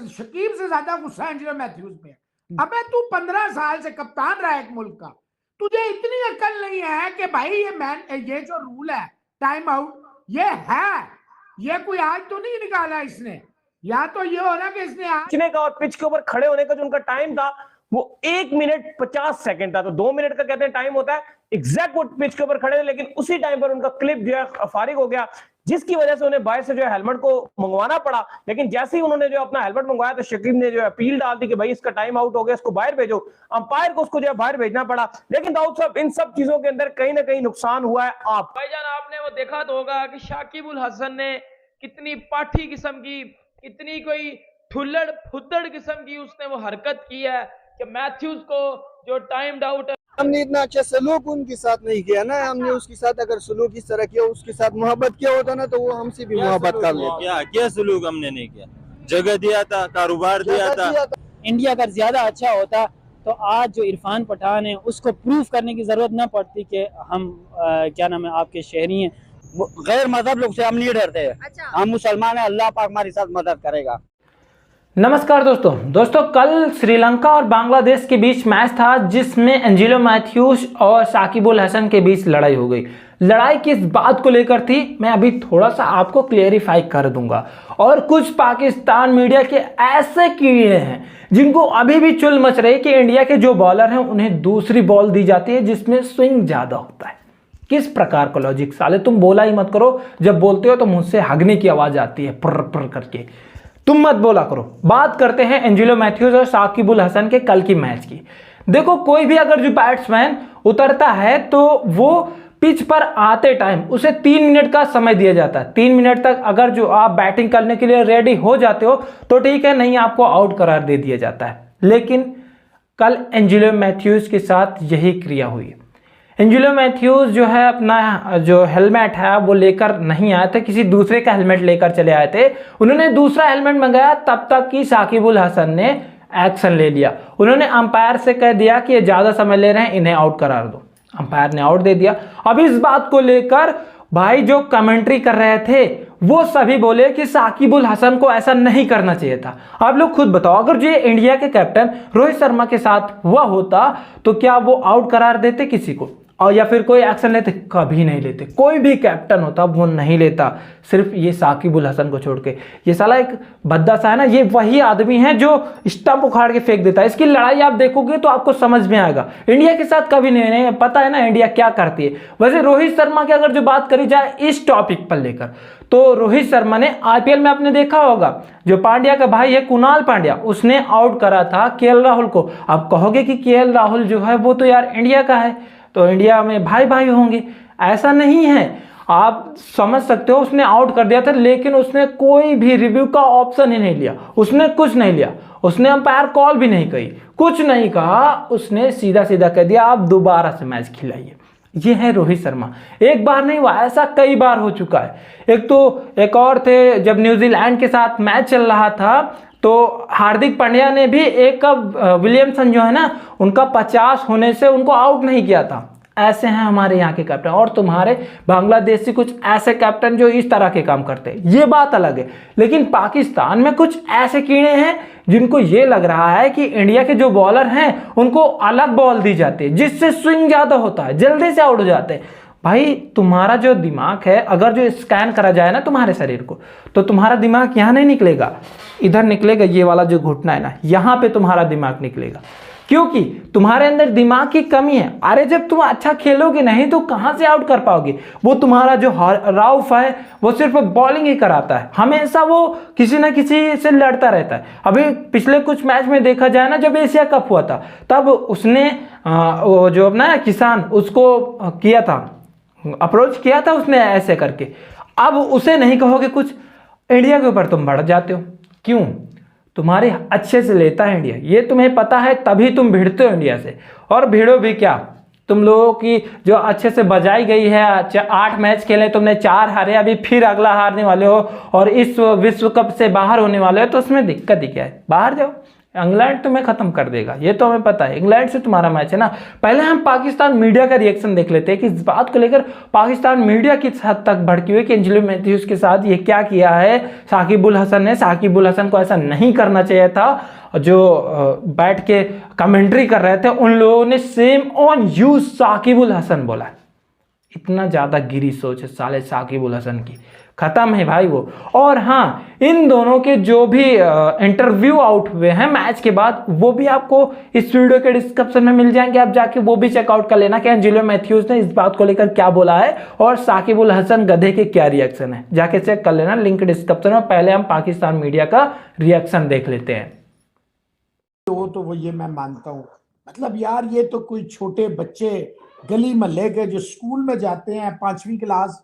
शकीब से ज्यादा गुस्सा एंजेलो मैथ्यूज पे है। अबे तू 15 साल से कप्तान रहा है एक मुल्क का, तुझे इतनी अकल नहीं है कि भाई ये जो रूल है टाइम आउट, ये कोई आज तो नहीं निकाला इसने, या तो ये हो ना कि इसने आज का और पिच के ऊपर खड़े होने का जो उनका टाइम था वो 1 मिनट 50 सेकंड था। तो 2 मिनट का कहते हैं टाइम होता है एग्जैक्ट वो पिच के ऊपर खड़े थे, लेकिन उसी टाइम पर उनका क्लिप जो है फारिग हो गया, जिसकी वजह से उन्हें बाहर से जो है हेलमेट को मंगवाना पड़ा। लेकिन जैसे ही उन्होंने जो अपना हेलमेट मंगवाया तो शकीब ने जो है अपील डाल दी कि भाई इसका टाइम आउट हो गया, इसको बाहर भेजो। अंपायर को उसको जो है बाहर भेजना पड़ा। लेकिन दाऊद साहब, इन सब चीजों के अंदर कहीं ना कहीं नुकसान हुआ है। आप भाईजान आपने वो देखा तो होगा कि शाकिब उल हसन ने कितनी पाठी किस्म की, कितनी कोई ठुल्लड़ फुद्दड़ किस्म की उसने वो हरकत की है कि मैथ्यूज को जो टाइम आउट है। हमने इतना अच्छा सलूक उनके साथ नहीं किया ना, हमने उसके साथ अगर सलूक इस तरह किया, उसके साथ मोहब्बत किया होता ना तो वो हमसे भी मोहब्बत कर लेता। क्या सलूक हमने नहीं किया, जगह दिया था, कारोबार दिया था। इंडिया अगर ज्यादा अच्छा होता तो आज जो इरफान पठान है उसको प्रूफ करने की जरूरत ना पड़ती कि हम क्या नाम है आपके शहरी हैं। गैर मजहब लोग से हम नहीं डरते हैं। अच्छा। हम मुसलमान हैं, अल्लाह पाक हमारे साथ मदद करेगा। नमस्कार दोस्तों, कल श्रीलंका और बांग्लादेश के बीच मैच था जिसमें एंजेलो मैथ्यूज और शाकिब उल हसन के बीच लड़ाई हो गई। लड़ाई किस बात को लेकर थी मैं अभी थोड़ा सा आपको क्लियरिफाई कर दूंगा। और कुछ पाकिस्तान मीडिया के ऐसे कीड़े हैं जिनको अभी भी चुल मच रही है कि इंडिया के जो बॉलर हैं उन्हें दूसरी बॉल दी जाती है जिसमें स्विंग ज्यादा होता है। किस प्रकार का लॉजिक, साले तुम बोला ही मत करो, जब बोलते हो तो मुझसे हगने की आवाज आती है प्र प्र करके, तुम मत बोला करो। बात करते हैं एंजेलो मैथ्यूज और शाकिब उल हसन के कल की मैच की। देखो, कोई भी अगर जो बैट्समैन उतरता है तो वो पिच पर आते टाइम उसे 3 मिनट का समय दिया जाता है। 3 मिनट तक अगर जो आप बैटिंग करने के लिए रेडी हो जाते हो तो ठीक है, नहीं आपको आउट करार दे दिया जाता है। लेकिन कल एंजेलो मैथ्यूज के साथ यही क्रिया हुई। एंजेलो मैथ्यूज जो है अपना जो हेलमेट है वो लेकर नहीं आए थे, किसी दूसरे का हेलमेट लेकर चले आए थे। उन्होंने दूसरा हेलमेट मंगाया, तब तक कि शाकिब उल हसन ने एक्शन ले लिया। उन्होंने अंपायर से कह दिया कि ये ज़्यादा समय ले रहे हैं, इन्हें आउट करार दो। अंपायर ने आउट दे दिया। अब इस बात को लेकर भाई जो कमेंट्री कर रहे थे वो सभी बोले कि शाकिब उल हसन को ऐसा नहीं करना चाहिए था। आप लोग खुद बताओ, अगर जो इंडिया के कैप्टन रोहित शर्मा के साथ हुआ होता तो क्या वो आउट करार देते किसी को, और या फिर कोई एक्शन लेते? कभी नहीं लेते। कोई भी कैप्टन होता वो नहीं लेता, सिर्फ ये शाकिब उल हसन को छोड़ के। ये साला एक भद्दा सा है ना, ये वही आदमी है जो स्टंप उखाड़ के फेंक देता है। इसकी लड़ाई आप देखोगे तो आपको समझ में आएगा। इंडिया के साथ कभी नहीं पता है ना इंडिया क्या करती है। वैसे रोहित शर्मा की अगर जो बात करी जाए इस टॉपिक पर लेकर, तो रोहित शर्मा ने आईपीएल में आपने देखा होगा, जो पांड्या का भाई है कुणाल पांड्या, उसने आउट करा था केएल राहुल को। आप कहोगे कि केएल राहुल जो है वो तो यार इंडिया का है, तो इंडिया में भाई भाई होंगे। ऐसा नहीं है, आप समझ सकते हो। उसने आउट कर दिया था, लेकिन उसने कोई भी रिव्यू का ऑप्शन ही नहीं लिया, उसने कुछ नहीं लिया, उसने अंपायर कॉल भी नहीं कही, कुछ नहीं कहा। उसने सीधा सीधा कह दिया आप दोबारा से मैच खिलाइए। ये है रोहित शर्मा। एक बार नहीं हुआ, ऐसा कई बार हो चुका है। एक और थे, जब न्यूजीलैंड के साथ मैच चल रहा था तो हार्दिक पांड्या ने भी एक विलियमसन जो है ना, उनका 50 होने से उनको आउट नहीं किया था। ऐसे हैं हमारे यहाँ के कैप्टन, और तुम्हारे बांग्लादेशी कुछ ऐसे कैप्टन जो इस तरह के काम करते हैं, ये बात अलग है। लेकिन पाकिस्तान में कुछ ऐसे कीड़े हैं जिनको ये लग रहा है कि इंडिया के जो बॉलर हैं उनको अलग बॉल दी जाती है जिससे स्विंग ज्यादा होता है, जल्दी से आउट हो जाते हैं। भाई तुम्हारा जो दिमाग है, अगर जो स्कैन करा जाए ना तुम्हारे शरीर को, तो तुम्हारा दिमाग यहाँ नहीं निकलेगा, इधर निकलेगा। ये वाला जो घुटना है ना, यहाँ पे तुम्हारा दिमाग निकलेगा, क्योंकि तुम्हारे अंदर दिमाग की कमी है। अरे जब तुम अच्छा खेलोगे नहीं तो कहां से आउट कर पाओगे? वो तुम्हारा जो राउफ है वो सिर्फ बॉलिंग ही कराता है, हमेशा वो किसी ना किसी से लड़ता रहता है। अभी पिछले कुछ मैच में देखा जाए ना, जब एशिया कप हुआ था तब उसने वो जो अपना किसान उसको किया था, अप्रोच किया था उसने ऐसे करके। अब उसे नहीं कहोगे कुछ, इंडिया के ऊपर तुम बढ़ जाते हो। क्यों? तुम्हारे अच्छे से लेता है इंडिया, ये तुम्हें पता है, तभी तुम भिड़ते हो इंडिया से। और भिड़ो भी क्या, तुम लोगों की जो अच्छे से बजाई गई है, 8 मैच खेले तुमने, 4 हारे, अभी फिर अगला हारने वाले हो और इस विश्व कप से बाहर होने वाले हो, तो उसमें दिक्कत ही क्या है? बाहर जाओ, इंग्लैंड तुम्हें खत्म कर देगा, ये तो हमें पता है। इंग्लैंड से तुम्हारा मैच है ना। पहले हम पाकिस्तान मीडिया का रिएक्शन देख लेते हैं कि इस बात को लेकर पाकिस्तान मीडिया किस हद तक भड़की हुई कि एंजेलो मैथ्यूज के साथ ये क्या किया है साकिब उल हसन ने। साकिब उल हसन को ऐसा नहीं करना चाहिए था। जो बैठ के कमेंट्री कर रहे थे उन लोगों ने सेम ऑन यू साकिब उल हसन बोला। इतना ज्यादा गिरी सोच है साले साकिब उल हसन की, खत्म है भाई वो। और हाँ, इन दोनों के जो भी इंटरव्यू आउट हुए हैं मैच के बाद, वो भी आपको इस वीडियो के डिस्क्रिप्शन में मिल जाएंगे, आप जाके वो भी चेकआउट कर लेना कि एंजेलो मैथ्यूज ने इस बात को लेकर क्या बोला है और साकिब उल हसन गधे के क्या रिएक्शन है, जाके चेक कर लेना, लिंक डिस्क्रिप्शन में। पहले हम पाकिस्तान मीडिया का रिएक्शन देख लेते हैं। तो वो ये मैं मानता हूँ, मतलब यार ये तो कोई छोटे बच्चे गली मोहल्ले के जो स्कूल में जाते हैं 5वीं क्लास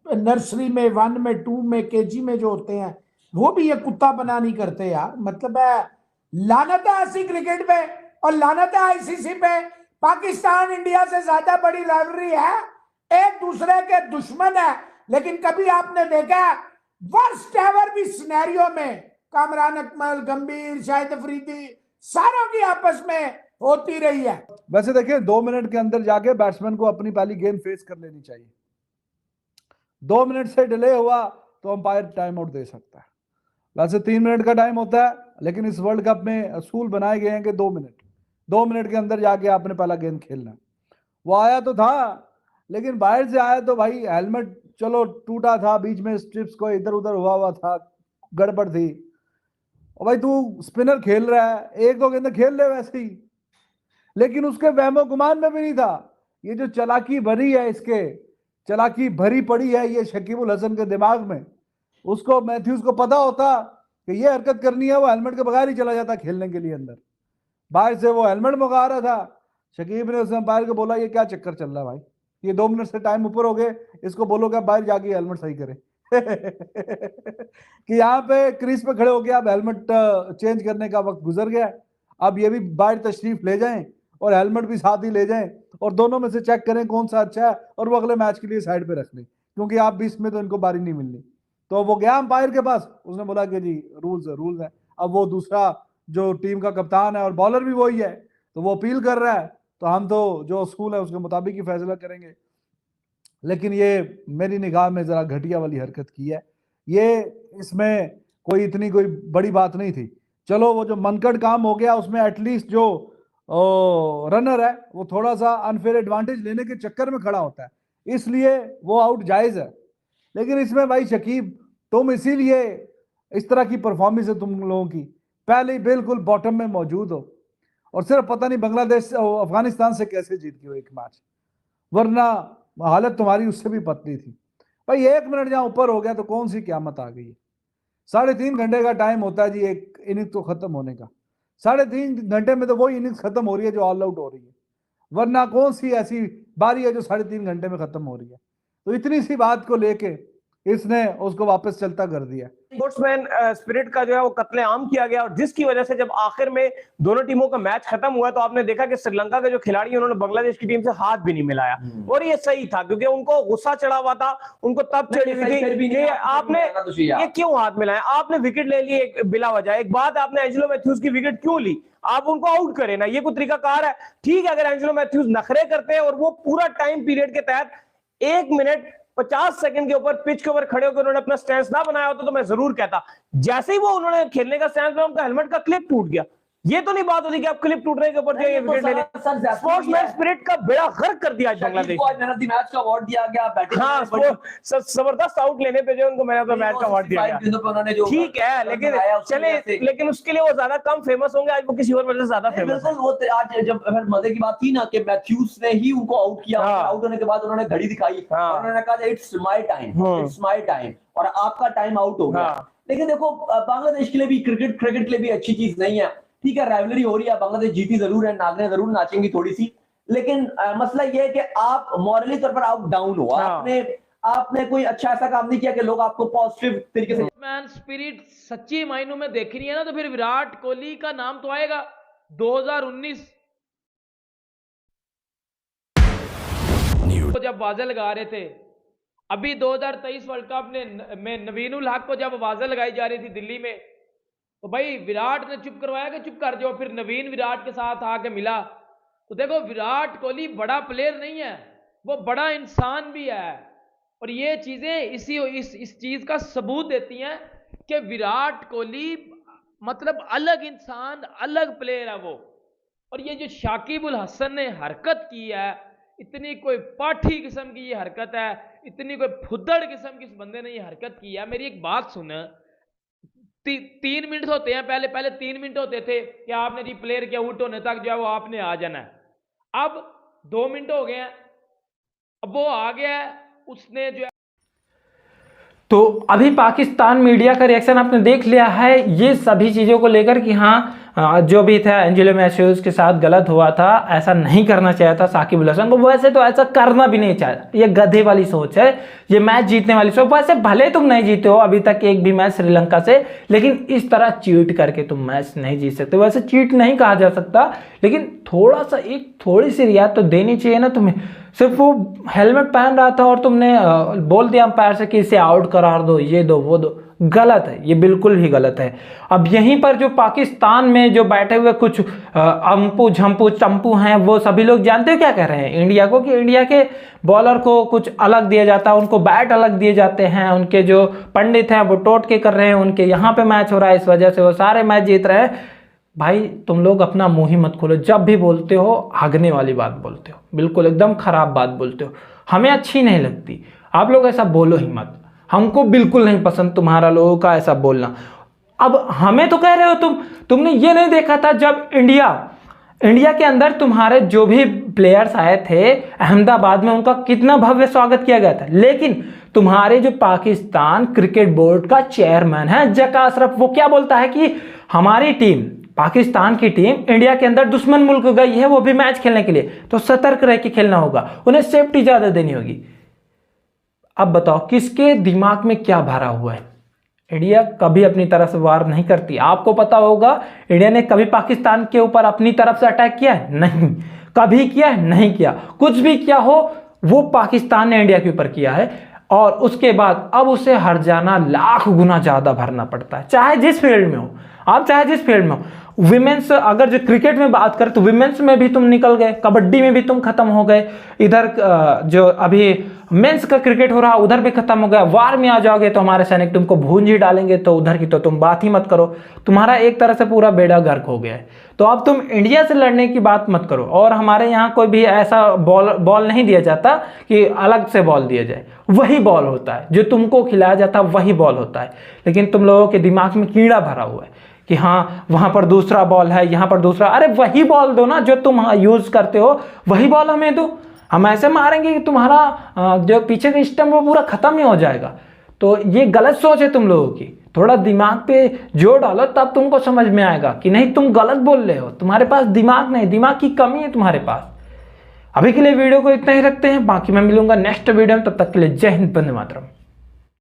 नर्सरी में 1 में 2 में केजी में जो होते हैं, वो भी ये कुत्ता बना नहीं करते यार। मतलब है लानत है ऐसी क्रिकेट पे और लानत है आईसीसी पे। पाकिस्तान इंडिया से ज्यादा बड़ी राइवलरी है, एक दूसरे के दुश्मन है, लेकिन कभी आपने देखा वर्स्ट एवर भी सिनेरियो में कामरान अकमल, गंभीर, शाहिद अफरीदी सारों की आपस में होती रही है। वैसे देखिए 2 मिनट के अंदर जाके बैट्समैन को अपनी पहली गेंद फेस कर लेनी चाहिए। 2 मिनट से डिले हुआ तो अंपायर टाइम आउट दे सकता है। वैसे 3 मिनट का टाइम होता है, लेकिन इस वर्ल्ड कप में असूल बनाए गए हैं कि 2 मिनट के अंदर जाके आपने पहला गेंद खेलना है। वो आया तो था, लेकिन बाहर से आया तो भाई हेलमेट चलो टूटा था, बीच में स्ट्रिप्स को इधर उधर हुआ था, गड़बड़ थी। और भाई तू स्पिनर खेल रहा है, 1-2 गेंद खेल ले वैसे ही, लेकिन उसके वहमो गुमान में भी नहीं था। ये जो चालाकी भरी है, इसके चालाकी भरी पड़ी है ये शकीब उल हसन के दिमाग में। उसको मैथ्यूज को पता होता कि ये हरकत करनी है, वो हेलमेट के बगैर ही चला जाता खेलने के लिए अंदर। बाहर से वो हेलमेट मंगा रहा था, शकीब ने उस अंपायर को बोला ये क्या चक्कर चल रहा है भाई, ये 2 मिनट से टाइम ऊपर हो गए, इसको बोलो कि बाहर जाके हेलमेट सही करे। कि यहाँ पे क्रीज पे खड़े हो गया, अब हेलमेट चेंज करने का वक्त गुजर गया, अब ये भी बाहर तशरीफ ले जाएं और हेलमेट भी साथ ही ले जाएं और दोनों में से चेक करें कौन सा अच्छा है और वो अगले मैच के लिए साइड पे रख लें, क्योंकि आप 20 में तो इनको बारी नहीं मिलनी। तो वो गया अंपायर के पास, उसने बोला कि जी रूल्स है। अब वो दूसरा जो टीम का कप्तान है और बॉलर भी वही है, तो वो अपील कर रहा है, तो हम तो जो स्कूल है उसके मुताबिक ही फैसला करेंगे। लेकिन ये मेरी निगाह में जरा घटिया वाली हरकत की है। ये इसमें कोई इतनी कोई बड़ी बात नहीं थी। चलो वो जो मनकड़ काम हो गया उसमें एटलीस्ट जो रनर है वो थोड़ा सा अनफेयर एडवांटेज लेने के चक्कर में खड़ा होता है, इसलिए वो आउट जायज है। लेकिन इसमें भाई शकीब, तुम इसीलिए इस तरह की परफॉर्मेंस है तुम लोगों की, पहले ही बिल्कुल बॉटम में मौजूद हो और सिर्फ पता नहीं बांग्लादेश अफगानिस्तान से कैसे जीत गए एक मैच, वरना हालत तुम्हारी उससे भी पतली थी। भाई 1 मिनट जहां ऊपर हो गया तो कौन सी क़यामत आ गई है। 3.5 घंटे का टाइम होता है जी एक इनिंग तो खत्म होने का। 3.5 घंटे में तो वही इनिंग्स खत्म हो रही है जो ऑल आउट हो रही है, वरना कौन सी ऐसी बारी है जो 3.5 घंटे में खत्म हो रही है। तो इतनी सी बात को लेके इसने उसको वापस चलता कर दिया। स्पोर्ट्समैन स्पिरिट का जो है वो कत्लेआम किया गया, और जिसकी वजह से जब आखिर में दोनों टीमों का मैच खत्म हुआ तो आपने देखा कि श्रीलंका के जो खिलाड़ी उन्होंने बांग्लादेश की टीम से हाथ भी नहीं मिलाया, और ये सही था क्योंकि उनको गुस्सा चढ़ा हुआ था, उनको तब चढ़ी हुई थी कि आपने ये क्यों हाथ मिलाया, आपने विकेट ले ली एक बिला वजह। एक बात, आपने एंजेलो मैथ्यूज की विकेट क्यों ली, आप उनको आउट करें ना, ये कोई तरीकाकार है। ठीक है, अगर एंजेलो मैथ्यूज नखरे करते हैं और वो पूरा टाइम पीरियड के तहत 1 मिनट 50 सेकंड के ऊपर पिच के ऊपर खड़े होकर उन्होंने अपना स्टैंस ना बनाया होता तो मैं जरूर कहता। जैसे ही वो उन्होंने खेलने का स्टैंस बनाया, उनका हेलमेट का क्लिप टूट गया। ये तो नहीं बात होती कि आप क्लिप टूटने के ऊपर ये विकेट ले लें। स्पोर्ट्समैन स्पिरिट का बेड़ा गर्क कर दिया बांग्लादेश को। मैन ऑफ द मैच का अवार्ड दिया गया, बैटिंग जबरदस्त आउट लेने पे जो उनको मैन ऑफ द मैच का अवार्ड दिया गया। ठीक है, लेकिन चले, लेकिन उसके लिए वो ज्यादा कम फेमस होंगे, आज वो किसी और वजह से ज्यादा फेमस है। वो आज जब मजे की बात थी ना कि मैथ्यूज ने ही उनको आउट किया, आउट होने के बाद उन्होंने घड़ी दिखाई और उन्होंने कहा इट्स माय टाइम और आपका टाइम आउट हो गया। लेकिन देखो बांग्लादेश के लिए भी क्रिकेट के लिए भी अच्छी चीज नहीं है। ठीक है, राइवलरी हो रही है, बांग्लादेश जीती जरूर है, नागने जरूर नाचेंगी थोड़ी सी, लेकिन मसला यह है कि आप मॉरली तौर पर आप डाउन हो, आपने कोई अच्छा ऐसा काम नहीं किया कि लोग आपको पॉजिटिव तरीके से। मैन स्पिरिट सच्ची मायनों में देखनी है ना, तो फिर विराट कोहली का नाम तो आएगा। 2019 को जब आवाजें लगा रहे थे, अभी 2023 वर्ल्ड कप में नवीन उल हक को जब आवाजें लगाई जा रही थी दिल्ली में, तो भाई विराट ने चुप करवाया कि चुप कर जाओ, फिर नवीन विराट के साथ आके मिला। तो देखो विराट कोहली बड़ा प्लेयर नहीं है, वो बड़ा इंसान भी है, और ये चीजें इस चीज का सबूत देती हैं कि विराट कोहली मतलब अलग इंसान, अलग प्लेयर है वो। और ये जो शाकिब उल हसन ने हरकत की है, इतनी कोई पाठी किस्म की ये हरकत है, इतनी कोई फुद्दड़ किस्म की इस बंदे ने ये हरकत की है। मेरी एक बात सुन, 3 मिनट होते हैं, पहले 3 मिनट होते थे कि आपने जी प्लेयर के आउट होने तक जो है वो आपने आ जाना है। अब 2 मिनट हो गए हैं, अब वो आ गया है, उसने जो है। तो अभी पाकिस्तान मीडिया का रिएक्शन आपने देख लिया है ये सभी चीज़ों को लेकर कि हाँ जो भी था एंजेलो मैथ्यूज के साथ गलत हुआ था, ऐसा नहीं करना चाहिए था साकिब अल हसन को। वैसे तो ऐसा करना भी नहीं चाहिए, ये गधे वाली सोच है, ये मैच जीतने वाली सोच। वैसे भले तुम नहीं जीते हो अभी तक एक भी मैच श्रीलंका से, लेकिन इस तरह चीट करके तुम मैच नहीं जीत सकते। वैसे चीट नहीं कहा जा सकता, लेकिन थोड़ा सा थोड़ी सी रियायत तो देनी चाहिए ना तुम्हें। सिर्फ वो हेलमेट पहन रहा था और तुमने बोल दिया अंपायर से कि इसे आउट करार दो, ये दो वो दो, गलत है, ये बिल्कुल ही गलत है। अब यहीं पर जो पाकिस्तान में जो बैठे हुए कुछ अम्पू झम्पू चंपू हैं, वो सभी लोग जानते हो क्या कह रहे हैं इंडिया को, कि इंडिया के बॉलर को कुछ अलग दिया जाता है, उनको बैट अलग दिए जाते हैं, उनके जो पंडित हैं वो टोटके कर रहे हैं, उनके यहाँ पे मैच हो रहा है, इस वजह से वो सारे मैच जीत रहे हैं। भाई तुम लोग अपना मुंह ही मत खोलो, जब भी बोलते हो हगने वाली बात बोलते हो, बिल्कुल एकदम खराब बात बोलते हो, हमें अच्छी नहीं लगती। आप लोग ऐसा बोलो ही मत, हमको बिल्कुल नहीं पसंद तुम्हारा लोगों का ऐसा बोलना। अब हमें तो कह रहे हो तुमने ये नहीं देखा था जब इंडिया के अंदर तुम्हारे जो भी प्लेयर्स आए थे अहमदाबाद में, उनका कितना भव्य स्वागत किया गया था। लेकिन तुम्हारे जो पाकिस्तान क्रिकेट बोर्ड का चेयरमैन है जका अशरफ, वो क्या बोलता है कि हमारी टीम, पाकिस्तान की टीम इंडिया के अंदर दुश्मन मुल्क गई है, वो भी मैच खेलने के लिए, तो सतर्क रह के खेलना होगा, उन्हें सेफ्टी ज्यादा देनी होगी। अब बताओ किसके दिमाग में क्या भरा हुआ है? इंडिया कभी अपनी तरफ से वार नहीं करती। आपको पता होगा इंडिया ने कभी पाकिस्तान के ऊपर अपनी तरफ से अटैक किया है? नहीं। कभी किया है? नहीं किया। कुछ भी किया हो वो पाकिस्तान ने इंडिया के ऊपर किया है, और उसके बाद अब उसे हर जाना लाख गुना ज्यादा भरना पड़ता है, चाहे जिस फील्ड में हो आप, चाहे जिस फील्ड में हो। विमेंस अगर जो क्रिकेट में बात करें तो विमेंस में भी तुम निकल गए, कबड्डी में भी तुम खत्म हो गए, इधर जो अभी मेंस का क्रिकेट हो रहा उधर भी खत्म हो गया। वार में आ जाओगे तो हमारे सैनिक तुमको भूंज ही डालेंगे, तो उधर की तो तुम बात ही मत करो, तुम्हारा एक तरह से पूरा बेड़ा गर्क हो गया है। तो अब तुम इंडिया से लड़ने की बात मत करो। और हमारे यहाँ कोई भी ऐसा बॉल नहीं दिया जाता कि अलग से बॉल दिया जाए, वही बॉल होता है जो तुमको खिलाया जाता है, वही बॉल होता है। लेकिन तुम लोगों के दिमाग में कीड़ा भरा हुआ है कि हाँ वहां पर दूसरा बॉल है, यहाँ पर दूसरा। अरे वही बॉल दो ना जो तुम यूज करते हो, वही बॉल हमें दो। हम ऐसे मारेंगे कि तुम्हारा जो पीछे का स्टंप वो पूरा खत्म ही हो जाएगा। तो ये गलत सोच है तुम लोगों की। थोड़ा दिमाग पे जोर डालो, तब तुमको समझ में आएगा कि नहीं तुम गलत बोल रहे हो, तुम्हारे पास दिमाग नहीं, दिमाग की कमी है तुम्हारे पास। अभी के लिए वीडियो को इतना ही रखते हैं, बाकी मैं मिलूंगा नेक्स्ट वीडियो में, तब तक के लिए जय हिंद, वंदे मातरम।